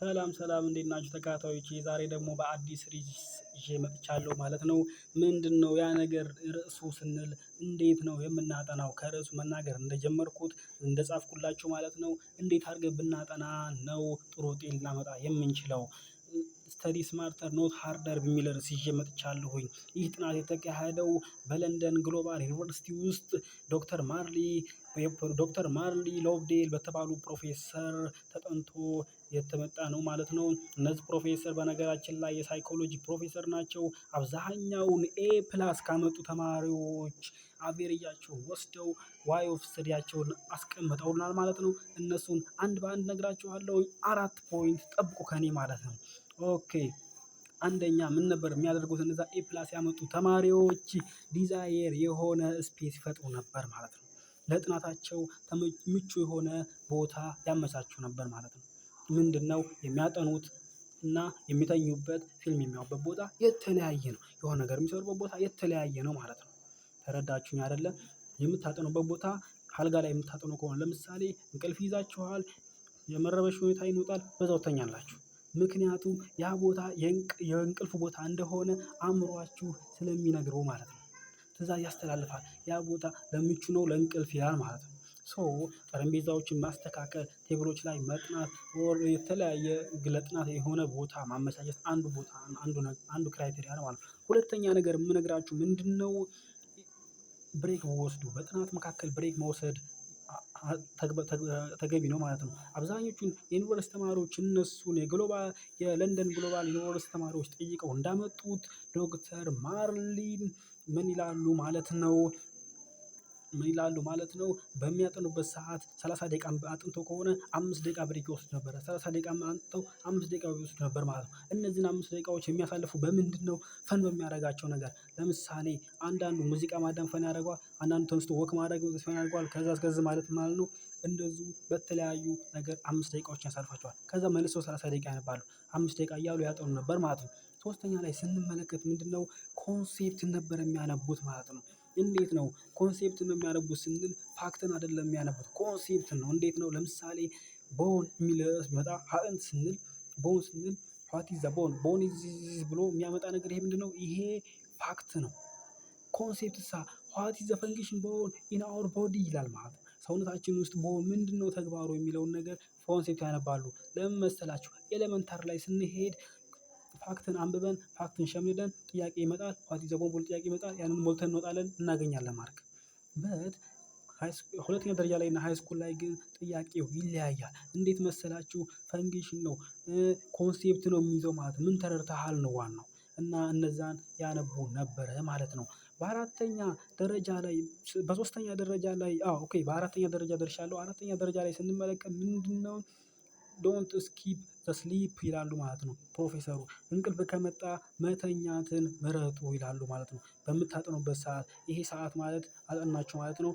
ሰላም ሰላም እንዴት ናችሁ ተከታታዮቼ? ዛሬ ደግሞ በአዲስ ርዕስ ይዤ መጥቻለሁ ማለት ነው። ምንድነው ያ ነገር ርዕሱ ስንል እንዴት ነው የምናጠናው? ከርዕሱ መናገር እንደጀመርኩት እንደጻፍኩላችሁ ማለት ነው። እንዴት አድርገን ብናጠና ነው ጥሩ ውጤት ልናመጣ የምንችለው? ስተዲ ስማርተር ኖት ሃርደር በሚል ርዕስ ይዤ መጥቻለሁኝ። ይህ ጥናት የተካሄደው በለንደን ግሎባል ዩኒቨርሲቲ ውስጥ ዶክተር ማርሊ ሎቭዴል በተባሉ ፕሮፌሰር ተጠንቶ የተመጣ ነው ማለት ነው። እነዚህ ፕሮፌሰር በነገራችን ላይ የሳይኮሎጂ ፕሮፌሰር ናቸው። አብዛኛውን ኤ+ ካመጡ ተማሪዎች አቬሬጃቸውን ወስደው ዋይ ኦፍ ስተዲያቸውን አስቀምጠውናል ማለት ነው። እነሱን አንድ በአንድ ነግራችኋለሁ። 4 ፖይንት ጠብቁ ከኔ ማለት ነው። ኦኬ አንደኛ ምን ነበር የሚያደርጉት እነዛ ኤ+ ያመጡ ተማሪዎች? ዲዛየር የሆነ ስፔስ ይፈጥሩ ነበር ማለት ነው። ለጥናታቸው ምቹ የሆነ ቦታ ያመቻቹ ነበር ማለት ነው። ምንድነው የሚያጠኑት እና የሚተኙበት ፊልም የሚያዩበት ቦታ የተለያየ ነው። የሆነ ነገር የሚሰሩበት ቦታ የተለያየ ነው ማለት ነው። ተረዳችሁኝ አይደለ? የምታጠኑበት ቦታ አልጋ ላይ የምታጠኑ ከሆነ ለምሳሌ እንቅልፍ ይይዛችኋል፣ የመረበሽ ሁኔታ ይመጣል፣ በዛው ትተኛላችሁ። ምክንያቱም ያ ቦታ የእንቅልፍ ቦታ እንደሆነ አእምሯችሁ ስለሚነግረው ማለት ነው። ትዕዛዝ ያስተላልፋል። ያ ቦታ ለምቹ ነው ለእንቅልፍ ይላል ማለት ነው። ጠረጴዛዎችን ማስተካከል፣ ቴብሎች ላይ መጥናት፣ የተለያየ ለጥናት የሆነ ቦታ ማመቻቸት አንዱ ክራይቴሪያ ነው ማለት ነው። ሁለተኛ ነገር የምነግራችሁ ምንድነው? ብሬክ ወስዱ። በጥናት መካከል ብሬክ መውሰድ ተገቢ ነው ማለት ነው። አብዛኞቹን የዩኒቨርሲቲ ተማሪዎች እነሱን የለንደን ግሎባል ዩኒቨርሲቲ ተማሪዎች ጠይቀው እንዳመጡት ዶክተር ማርሊን ምን ይላሉ ማለት ነው? በሚያጠኑበት ሰዓት 30 ደቂቃ አጥንተው ከሆነ 5 ደቂቃ ብሬክ ይወስዱ ነበር። 30 ደቂቃ አጥንተው 5 ደቂቃ ይወስዱ ነበር ማለት ነው። እነዚህን 5 ደቂቃዎች የሚያሳልፉ በምንድነው? ፈን በሚያደርጋቸው ነገር። ለምሳሌ አንዳንዱ ሙዚቃ ማዳመጥ ፈን ያደርገዋል፣ አንዳንዱ ተነስቶ ወክ ማድረግ ፈን ያደርገዋል። ከዛ እስከዚህ ማለት ነው። እንደዚሁ በተለያዩ ነገር 5 ደቂቃዎችን ያሳልፋቸዋል። ከዛ መልሰው 30 ደቂቃ ያነባሉ። 5 ደቂቃ እያሉ ያጠኑ ነበር ማለት ነው። ሶስተኛ ላይ ስንመለከት ምንድነው? ኮንሴፕትን ነበር የሚያነቡት ማለት ነው። እንዴት ነው ኮንሴፕትን ነው የሚያነቡት ስንል ፋክትን አይደለም የሚያነቡት ኮንሴፕትን ነው። እንዴት ነው? ለምሳሌ ቦን የሚል ርዕስ ቢመጣ አጥንት ስንል ቦን ስንል ዋት ኢዝ ዘ ቦን ቦን ኢዝ ብሎ የሚያመጣ ነገር ይሄ ምንድነው? ይሄ ፋክት ነው። ኮንሴፕትሳ ዋት ኢዝ ዘ ፈንክሽን ቦን ኢን አወር ቦዲ ይላል ማለት ነው። ሰውነታችን ውስጥ ቦን ምንድነው ተግባሩ የሚለውን ነገር ኮንሴፕት ያነባሉ። ለምን መሰላችሁ? ኤሌመንታሪ ላይ ስንሄድ ፋክትን አንብበን ፋክትን ሸምድደን ጥያቄ ይመጣል። ዋት ኢዝ ዘ ቦን ብሎ ጥያቄ ይመጣል። ያንን ሞልተን እንወጣለን፣ እናገኛለን ማርክ። ሁለተኛ ደረጃ ላይ እና ሃይስኩል ላይ ግን ጥያቄው ይለያያል። እንዴት መሰላችሁ? ፈንክሽን ነው ኮንሴፕት ነው የሚይዘው ማለት ነው። ምን ተረድተሃል ነው ዋናው። እና እነዛን ያነቡ ነበረ ማለት ነው። በአራተኛ ደረጃ ላይ በአራተኛ ደረጃ ደርሻለሁ። አራተኛ ደረጃ ላይ ስንመለከት ምንድነው? ዶንት ስኪፕ ዘ ስሊፕ ይላሉ ማለት ነው ፕሮፌሰሩ። እንቅልፍ ከመጣ መተኛትን ምረጡ ይላሉ ማለት ነው። በምታጠኑበት ሰዓት ይሄ ሰዓት ማለት አጠናችሁ ማለት ነው።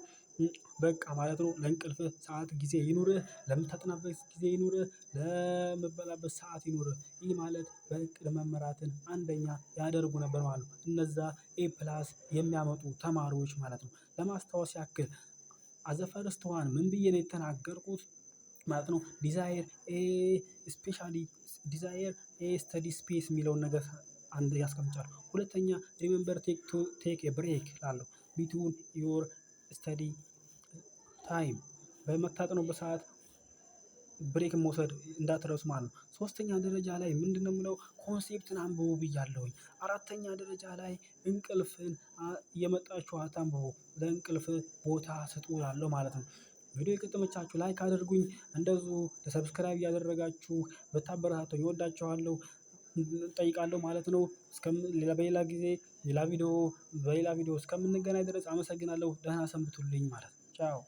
በቃ ማለት ነው። ለእንቅልፍህ ሰዓት ጊዜ ይኑርህ፣ ለምታጠናበት ጊዜ ይኑርህ፣ ለምትበላበት ሰዓት ይኑርህ። ይህ ማለት በእቅድ መመራትን አንደኛ ያደርጉ ነበር ማለት ነው። እነዛ ኤ+ የሚያመጡ ተማሪዎች ማለት ነው። ለማስታወስ ያክል አዘ ፈርስት ዋን ምን ብዬ ነው የተናገርኩት ማለት ነው? ዲዛየር ኤ ስተዲ ስፔስ የሚለውን ነገር አንድ ያስቀምጫለሁ። ሁለተኛ ሪሜምበር ቴክ ኤ ብሬክ እላለሁ ቢትዊን ዮር ስተዲ ታይም። በምታጠኑበት ሰዓት ብሬክ መውሰድ እንዳትረሱ ማለት ነው። ሶስተኛ ደረጃ ላይ ምንድነው የምለው? ኮንሴፕትን አንብቡ ብያለሁኝ። አራተኛ ደረጃ ላይ እንቅልፍን እየመጣችሁ አታንብቡ፣ ለእንቅልፍ ቦታ ስጡ እላለሁ ማለት ነው። ቪዲዮ ከተመቻችሁ ላይክ አድርጉኝ። እንደዚሁ ሰብስክራይብ እያደረጋችሁ ብታበረታቱኝ እወዳችኋለሁ እጠይቃለሁ ማለት ነው። በሌላ ቪዲዮ እስከምንገናኝ ድረስ አመሰግናለሁ። ደህና ሰንብቱልኝ ማለት ነው። ቻው